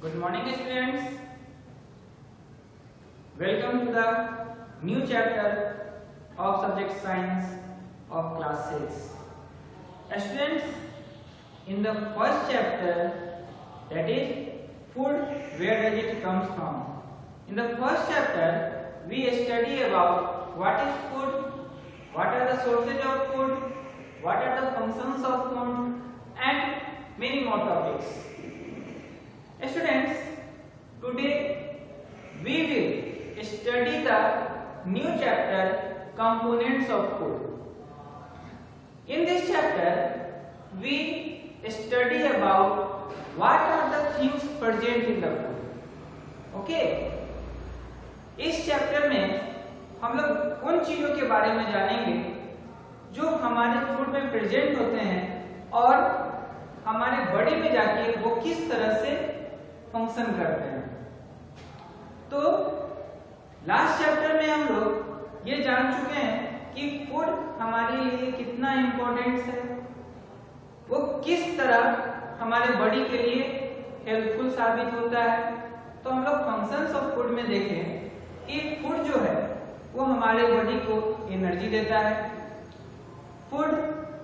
Good morning, students. Welcome to the new chapter of subject science of class 6. Students, in the first chapter, that is food, where does it comes from? In the first chapter, we study about what is food, what are the sources of food, what are the functions of food, and many more topics. Students, today we will study the new chapter, components of food. In this chapter, we study about what are the things present in the food. Okay? इस chapter में हम लोग उन चीजों के बारे में जानेंगे जो हमारे फूड में प्रेजेंट होते हैं और हमारे बॉडी में जाके वो किस तरह से फंक्शन करते हैं। तो लास्ट चैप्टर में हम लोग ये जान चुके हैं कि फूड हमारे लिए कितना इम्पोर्टेंट है, वो किस तरह हमारे बॉडी के लिए हेल्पफुल साबित होता है। तो हम लोग फंक्शंस ऑफ फूड में देखें कि फूड जो है वो हमारे बॉडी को एनर्जी देता है, फूड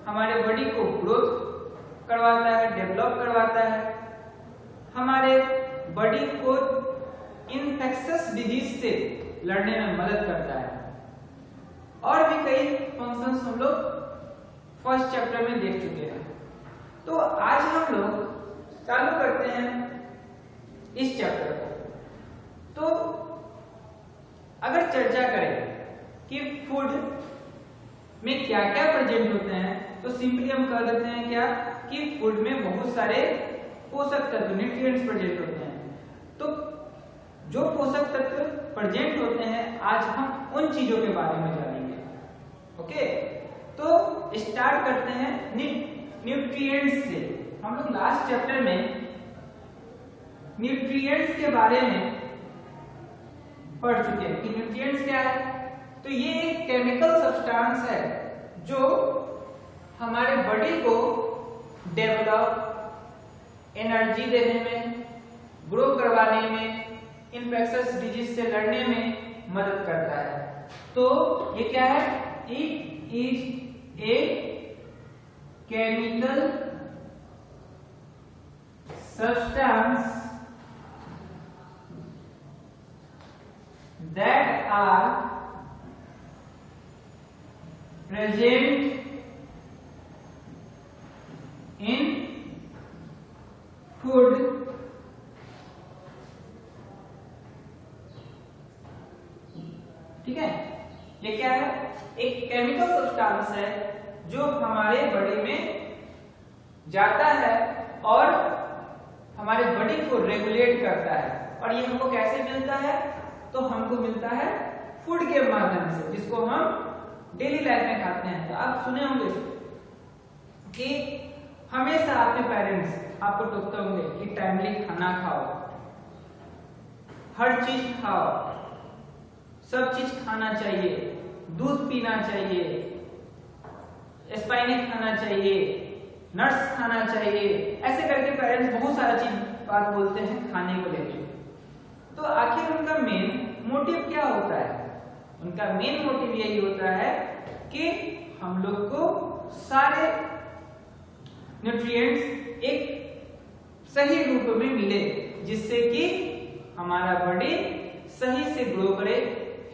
हमारे बॉडी को ग्रोथ करवाता है, डेवलप करवाता है, हमारे बॉडी को इन्फेक्शियस डिजीज से लड़ने में मदद करता है। और भी कई फंक्शंस हम लोग फर्स्ट चैप्टर में देख चुके हैं। तो आज हम लोग चालू करते हैं इस चैप्टर को। तो अगर चर्चा करें कि फूड में क्या क्या प्रेजेंट होते हैं, तो सिंपली हम कह देते हैं क्या कि फूड में बहुत सारे पोषक तत्व न्यूट्रिएंट्स प्रेजेंट होते हैं। तो जो पोषक तत्व प्रेजेंट होते हैं आज हम उन चीजों के बारे में जानेंगे। ओके, तो स्टार्ट करते हैं न्यूट्रिएंट्स से। हम लोग लास्ट चैप्टर में न्यूट्रिएंट्स के बारे में पढ़ चुके हैं कि न्यूट्रिएंट्स क्या है। तो ये एक केमिकल सब्सटेंस है जो हमारे बॉडी को डेवलप, एनर्जी देने में, ग्रो करवाने में, इन्फेक्शियस डिजीज से लड़ने में मदद करता है। तो ये क्या है? It is a chemical substance that are present in food ठीक है। ये क्या है? एक केमिकल सब्सटेंस है जो हमारे बॉडी में जाता है और हमारे बॉडी को रेगुलेट करता है। और ये हमको कैसे मिलता है? तो हमको मिलता है फूड के माध्यम से, जिसको हम डेली लाइफ में खाते हैं। तो आप सुने होंगे कि हमेशा आपके पेरेंट्स आपको टोकते होंगे कि टाइमली खाना खाओ, हर चीज खाओ, सब चीज खाना चाहिए, दूध पीना चाहिए, स्पाइनेट खाना चाहिए, नट्स खाना चाहिए। ऐसे करके पेरेंट्स बहुत सारा चीज बात बोलते हैं खाने को लेकर। तो आखिर उनका मेन मोटिव क्या होता है? उनका मेन मोटिव यही होता है कि हम लोग को सारे न्यूट्रिएंट्स एक सही रूप में मिले, जिससे कि हमारा बॉडी सही से ग्रो करे,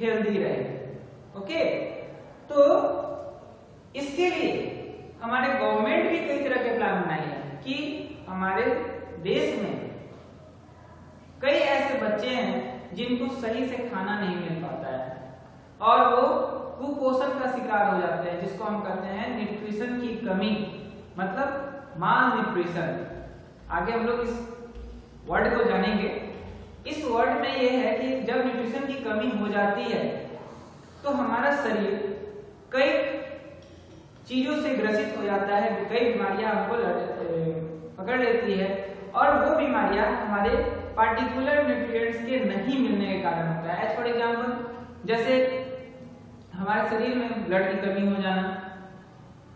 हेल्दी रहे। ओके, तो इसके लिए हमारे गवर्नमेंट भी कई तरह के प्लान बनाए हैं कि हमारे देश में कई ऐसे बच्चे हैं जिनको सही से खाना नहीं मिल पाता है और वो कुपोषण का शिकार हो जाते हैं, जिसको हम कहते हैं न्यूट्रिशन की कमी, मतलब माल न्यूट्रिशन। आगे हम लोग इस वर्ड को जानेंगे। इस वर्ड में ये है कि जब न्यूट्रिशन की कमी हो जाती है तो हमारा शरीर कई चीजों से ग्रसित हो जाता है, कई बीमारियां हमको पकड़ लेती है और वो बीमारियां हमारे पार्टिकुलर न्यूट्रिएंट्स के नहीं मिलने के कारण होता है। फॉर एग्जांपल, जैसे हमारे शरीर में ब्लड की कमी हो जाना,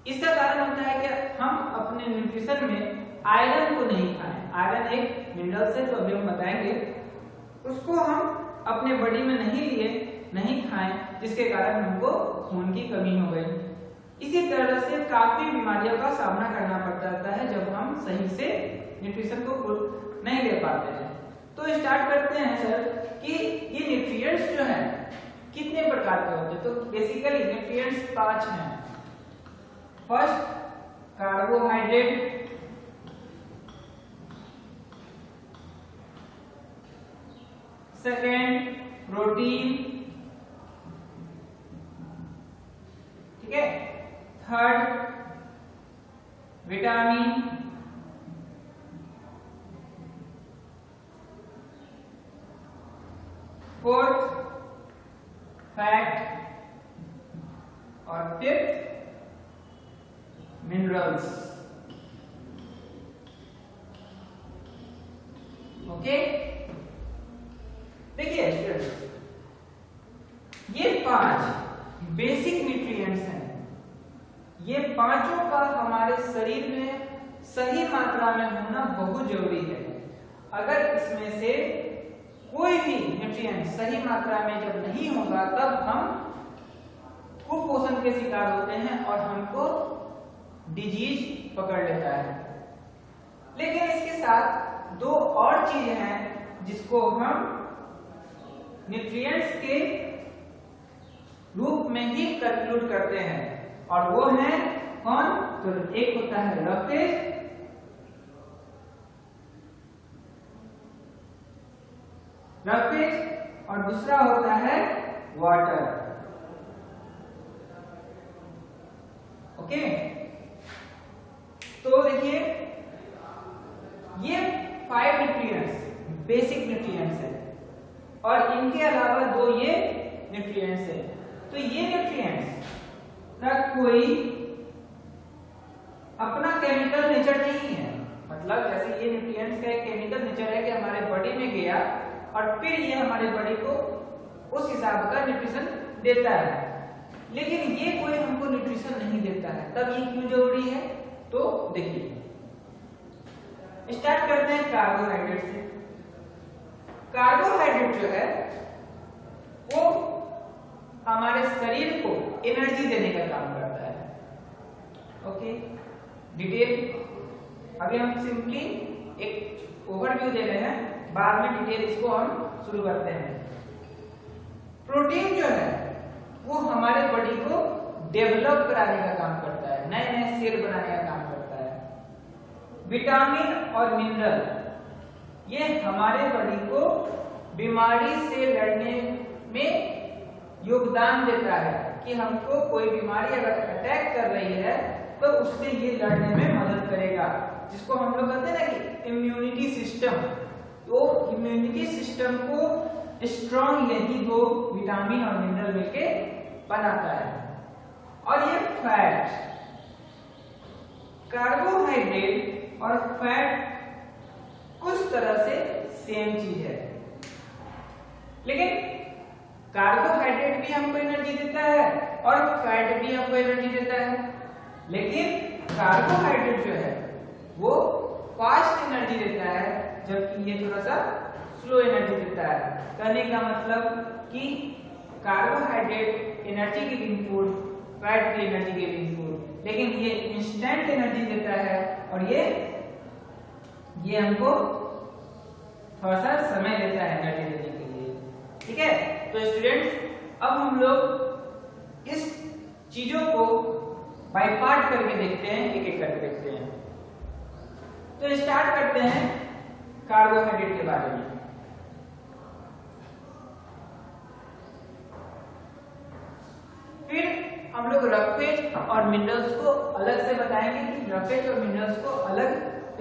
इसका कारण होता है कि हम अपने न्यूट्रिशन में आयरन को नहीं खाएं। आयरन एक मिनरल है, तो अभी हम बताएंगे। उसको हम अपने बॉडी में नहीं खाएं, जिसके कारण हमको खून की कमी हो गई। इसी तरह से काफी बीमारियों का सामना करना पड़ता है जब हम सही से न्यूट्रिशन को नहीं ले पाते हैं। तो स्टार्ट करते हैं सर कि ये न्यूट्रिएंट्स जो है कितने प्रकार के होते हैं। तो बेसिकली न्यूट्रिएंट्स 5 हैं। फर्स्ट कार्बोहाइड्रेट, सेकेंड प्रोटीन, ठीक है, थर्ड विटामिन, फोर्थ फैट और फिफ्थ मिनरल्स। ओके, देखिए स्टूडेंट्स, ये 5 बेसिक न्यूट्रिएंट्स हैं। ये पांचों का हमारे शरीर में सही मात्रा में होना बहुत जरूरी है। अगर इसमें से कोई भी न्यूट्रिएंट सही मात्रा में जब नहीं होगा, तब हम कुपोषण के शिकार होते हैं और हमको डिजीज पकड़ लेता है। लेकिन इसके साथ 2 और चीजें हैं जिसको हम न्यूट्रिएंट्स के रूप में ही कंक्लूड करते हैं, और वो है कौन? तो एक होता है रफेज, और दूसरा होता है वाटर। ओके, तो देखिए ये 5 न्यूट्रिएंट्स बेसिक न्यूट्रिएंट्स है, और इनके अलावा 2 ये न्यूट्रिएंट्स है। तो ये न्यूट्रिएंट्स का कोई अपना केमिकल नेचर नहीं है। मतलब जैसे ये न्यूट्रिएंट्स का एक केमिकल नेचर है कि हमारे बॉडी में गया और फिर ये हमारे बॉडी को उस हिसाब का न्यूट्रिशन देता है, लेकिन ये कोई हमको न्यूट्रिशन नहीं देता है। तब ये क्यों जरूरी है? तो देखिए, स्टार्ट करते हैं कार्बोहाइड्रेट से। कार्बोहाइड्रेट जो है वो हमारे शरीर को एनर्जी देने का काम करता है। ओके, डिटेल अभी हम सिंपली एक ओवरव्यू दे रहे हैं, बाद में डिटेल इसको हम शुरू करते हैं। प्रोटीन जो है वो हमारे बॉडी को डेवलप कराने का काम करता है, नए नए सेल बनाने का काम करता है। विटामिन और मिनरल ये हमारे बॉडी को बीमारी से लड़ने में योगदान देता है कि हमको कोई बीमारी अगर अटैक कर रही है तो उससे ये लड़ने में मदद करेगा, जिसको हम लोग कहते हैं ना कि इम्यूनिटी सिस्टम। तो इम्यूनिटी सिस्टम को स्ट्रॉन्ग यही 2 विटामिन और मिनरल मिलके बनाता है। और ये फैट, कार्बोहाइड्रेट और फैट कुछ तरह से सेम चीज है, लेकिन कार्बोहाइड्रेट भी हमको एनर्जी देता है और फैट भी हमको एनर्जी देता है। लेकिन कार्बोहाइड्रेट जो है वो फास्ट एनर्जी देता है, जबकि ये थोड़ा सा स्लो एनर्जी देता है। कहने का मतलब कि carbohydrate energy giving food, fat भी एनर्जी गिविंग फूड, लेकिन ये इंस्टेंट एनर्जी देता है और ये हमको थोड़ा सा समय लेता है एनर्जी देने के लिए। ठीक है, तो स्टूडेंट्स अब हम लोग इस चीजों को बाय पार्ट करके देखते हैं, एक एक करके देखते हैं। तो स्टार्ट करते हैं कार्बोहाइड्रेट के बारे में। फिर हम लोग रफेज और मिनरल्स को अलग से बताएंगे कि रफेज और मिनरल्स को अलग,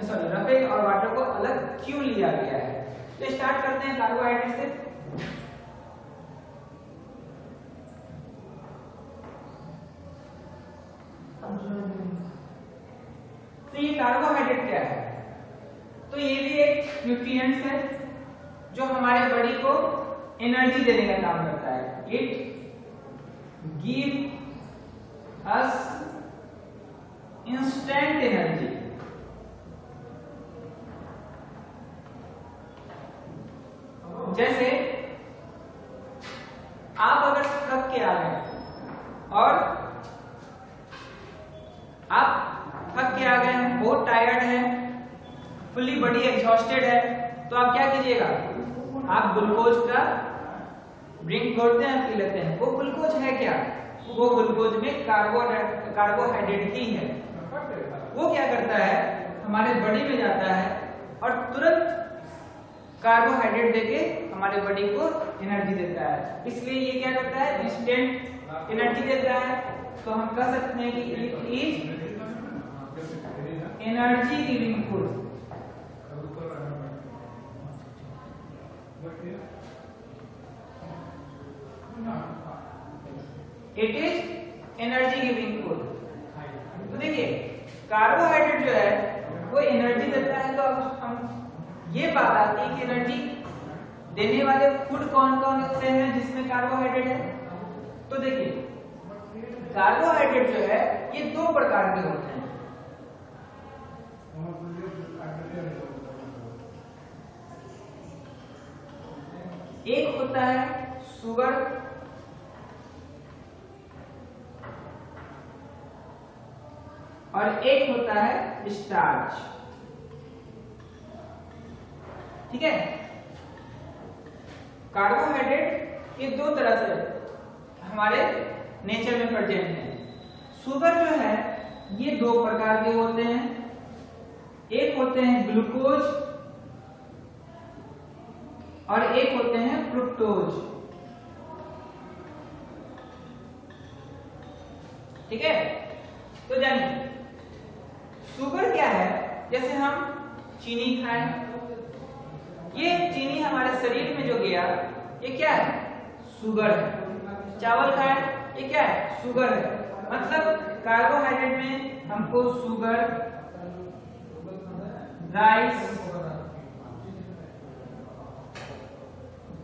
रफेज और वाटर को अलग क्यों लिया गया है। तो स्टार्ट करते हैं कार्बोहाइड्रेट से। तो ये कार्बोहाइड्रेट क्या है? तो ये भी एक न्यूट्रिएंट्स है जो हमारे बॉडी को एनर्जी देने का काम करता है। It give us instant energy. जैसे आप अगर थक के आ गए और आप थक के आ गए हैं, बहुत टायर्ड है, फुल्ली बॉडी एग्जॉस्टेड है, तो आप क्या कीजिएगा, आप ग्लूकोज का ड्रिंक घोलते हैं, पी लेते हैं। वो ग्लूकोज है क्या, वो ग्लूकोज में कार्बोहाइड्रेट ही है। वो क्या करता है, हमारे बॉडी में जाता है और तुरंत कार्बोहाइड्रेट देके हमारे बॉडी को एनर्जी देता है। इसलिए ये क्या करता है, इंस्टेंट एनर्जी देता है। तो हम कह सकते हैं कि it is energy giving food. It is energy giving food. तो देखिए कार्बोहाइड्रेट जो है वो एनर्जी देता है। तो अब हम ये बात आती है कि एनर्जी देने वाले फूड कौन कौन से हैं जिसमें कार्बोहाइड्रेट है। तो देखिए कार्बोहाइड्रेट जो है ये दो प्रकार के होते हैं। एक होता है शुगर और एक होता है स्टार्च। ठीक है, कार्बोहाइड्रेट ये दो तरह से हमारे नेचर में प्रेजेंट है। शुगर जो है ये दो प्रकार के होते हैं, एक होते हैं ग्लूकोज और एक होते हैं फ्रुक्टोज। ठीक है, तो जानिए शुगर क्या है। जैसे हम चीनी खाएं, ये चीनी हमारे शरीर में जो गया ये क्या है, शुगर है। चावल खाएं, ये क्या है, शुगर है। मतलब कार्बोहाइड्रेट में हमको शुगर, राइस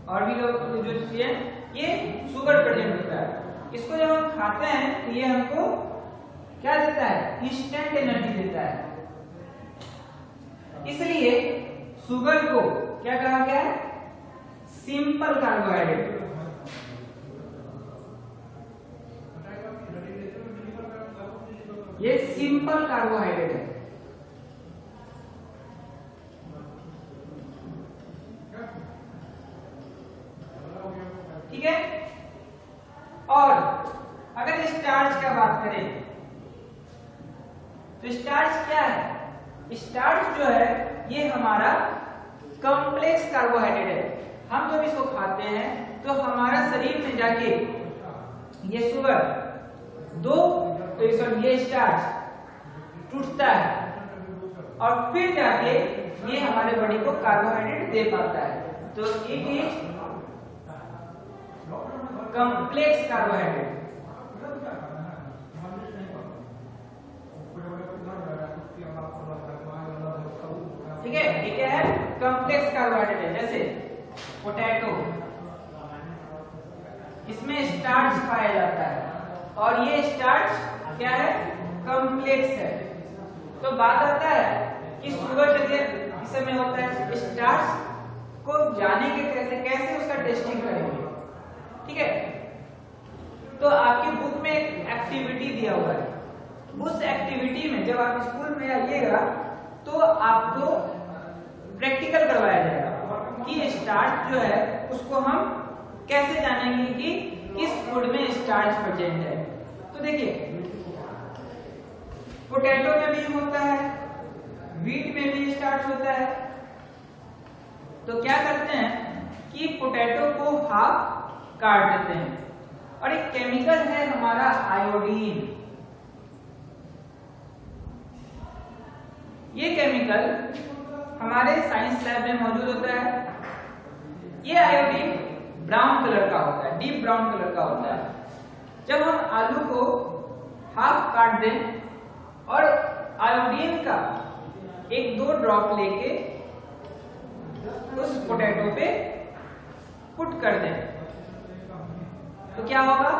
और भी लोग जो चीजें ये शुगर प्रेजेंट होता है। इसको जब हम खाते हैं तो ये हमको क्या देता है, इंस्टेंट एनर्जी देता है। इसलिए शुगर को क्या कहा गया है, सिंपल कार्बोहाइड्रेट। ये सिंपल कार्बोहाइड्रेट है। ठीक है, और अगर स्टार्च का बात करें तो स्टार्च क्या है, स्टार्च जो है ये हमारा कॉम्प्लेक्स कार्बोहाइड्रेट है। हम जब इसको खाते हैं तो हमारा शरीर में जाके ये शुगर दो तो ये स्टार्च टूटता है और फिर जाके ये हमारे बॉडी को कार्बोहाइड्रेट दे पाता है। तो इट इज कॉम्प्लेक्स कार्बोहाइड्रेट। ठीक है, ये क्या है, कॉम्प्लेक्स कार्बोहाइड्रेट है। जैसे पोटैटो, इसमें स्टार्च पाया जाता है और ये स्टार्च क्या है, कॉम्प्लेक्स है। तो बात आता है कि शुगर जगह इस में होता है, स्टार्च को जाने के कैसे उसका टेस्टिंग करेंगे। ठीक है, तो आपकी बुक में एक एक्टिविटी दिया हुआ है। उस एक्टिविटी में जब आप स्कूल में आइएगा तो आपको प्रैक्टिकल करवाया जाएगा कि स्टार्च जो है उसको हम कैसे जानेंगे कि किस फूड में स्टार्च प्रेजेंट है। तो देखिए पोटैटो में भी होता है, व्हीट में भी स्टार्च होता है। तो क्या करते हैं कि पोटैटो को हाफ काट देते हैं और एक केमिकल है हमारा आयोडीन। ये केमिकल हमारे साइंस लैब में मौजूद होता है। ये आयोडीन ब्राउन कलर का होता है, डीप ब्राउन कलर का होता है। जब हम आलू को हाफ काट दें और आयोडीन का एक दो ड्रॉप लेके उस पोटैटो पे पुट कर दें तो क्या होगा,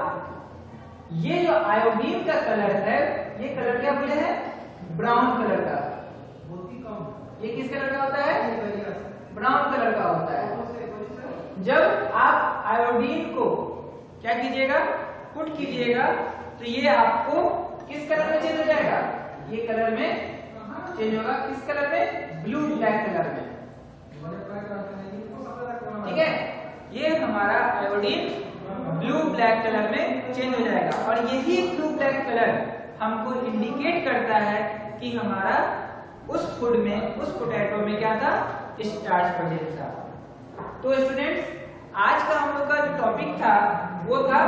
ये जो आयोडीन का कलर है ये कलर क्या बोले है, ब्राउन कलर का। ये किस कलर का होता है, ब्राउन कलर का होता है। जब आप आयोडीन को क्या कीजिएगा, पुट कीजिएगा, तो ये आपको किस कलर में चेंज हो जाएगा, ये कलर में चेंज होगा। किस कलर में, ब्लू ब्लैक कलर में। ठीक है, ये हमारा आयोडीन ब्लू ब्लैक कलर में चेंज हो जाएगा। और यही ब्लू ब्लैक कलर हमको इंडिकेट करता है कि हमारा उस फूड में, उस पोटैटो में क्या था, स्टार्च प्रेजेंट था। तो स्टूडेंट्स, आज का हम लोग का जो टॉपिक था वो था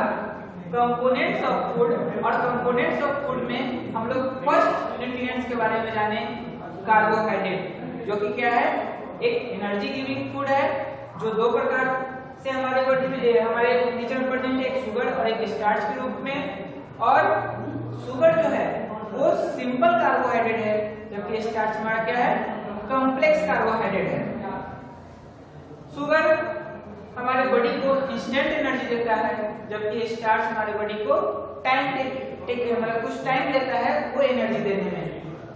कंपोनेंट्स ऑफ फूड। और कंपोनेंट्स ऑफ फूड में हम लोग फर्स्ट न्यूट्रिएंट्स के बारे में जाने, कार्बोहाइड्रेट, जो कि क्या है, एक एनर्जी गिविंग फूड है, जो दो प्रकार से हमारे बॉडी में, हमारे नेचर में प्रेजेंट है, एक शुगर और एक स्टार्च के रूप में। और शुगर जो है वो सिंपल कार्बोहाइड्रेट है, जबकि स्टार्च हमारा क्या है, कॉम्प्लेक्स कार्बोहाइड्रेट है। शुगर हमारे बॉडी को इंस्टेंट एनर्जी देता है, जबकि स्टार्च हमारे बॉडी को मतलब कुछ टाइम लेता है वो एनर्जी देने में।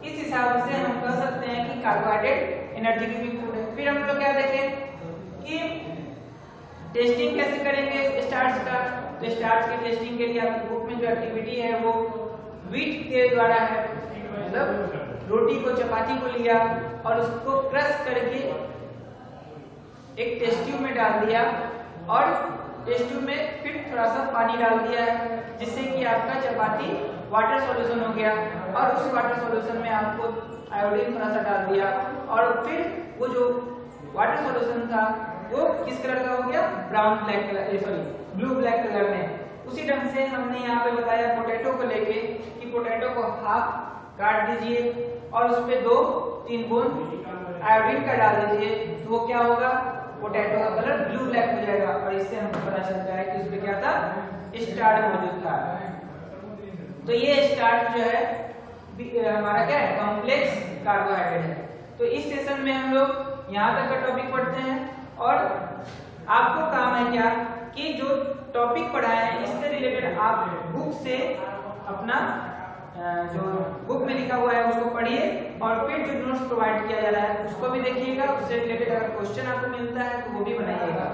इस हिसाब से हम कह सकते हैं कि कार्बोहाइड्रेट एनर्जी गिविंग फूड है। फिर हम लोग क्या देखें कि टेस्टिंग कैसे करेंगे स्टार्च का। तो स्टार्च की टेस्टिंग के लिए आपकी बुक में जो एक्टिविटी है वो व्हीट के द्वारा है, मतलब रोटी को, चपाती को लिया और उसको क्रश करके एक टेस्ट ट्यूब में डाल दिया और टेस्ट ट्यूब में फिर थोड़ा सा पानी डाल दिया है, जिससे कि आपका चपाती वाटर सॉल्यूशन हो गया। और उस वाटर सॉल्यूशन में आपको आयोडीन थोड़ा सा डाल दिया और फिर वो जो वाटर सॉल्यूशन था वो किस कलर का हो गया, brown black colour, sorry blue black colour में। उसी ढंग से हमने यहाँ पे बताया पोटैटो को लेके कि पोटैटो को हाफ काट दीजिए और उस पे 2-3 बूंद आयोडीन का डाल दीजिए, तो वो क्या होगा, पोटैटो का कलर ब्लू ब्लैक हो जाएगा। और इससे हमको पता चलता है कि उसमें क्या था, स्टार्च मौजूद था। तो ये स्टार्च जो है हमारा क्या है, कॉम्प्लेक्स कार्बोहाइड्रेट है। तो इस सेशन में हम लोग यहाँ तक का टॉपिक पढ़ते हैं और आपको काम है क्या कि जो टॉपिक पढ़ा है इससे रिलेटेड आप बुक से अपना जो बुक में लिखा हुआ है उसको पढ़िए और फिर जो नोट्स प्रोवाइड किया जा रहा है उसको भी देखिएगा। उससे रिलेटेड अगर क्वेश्चन आपको मिलता है तो वो भी बनाइएगा।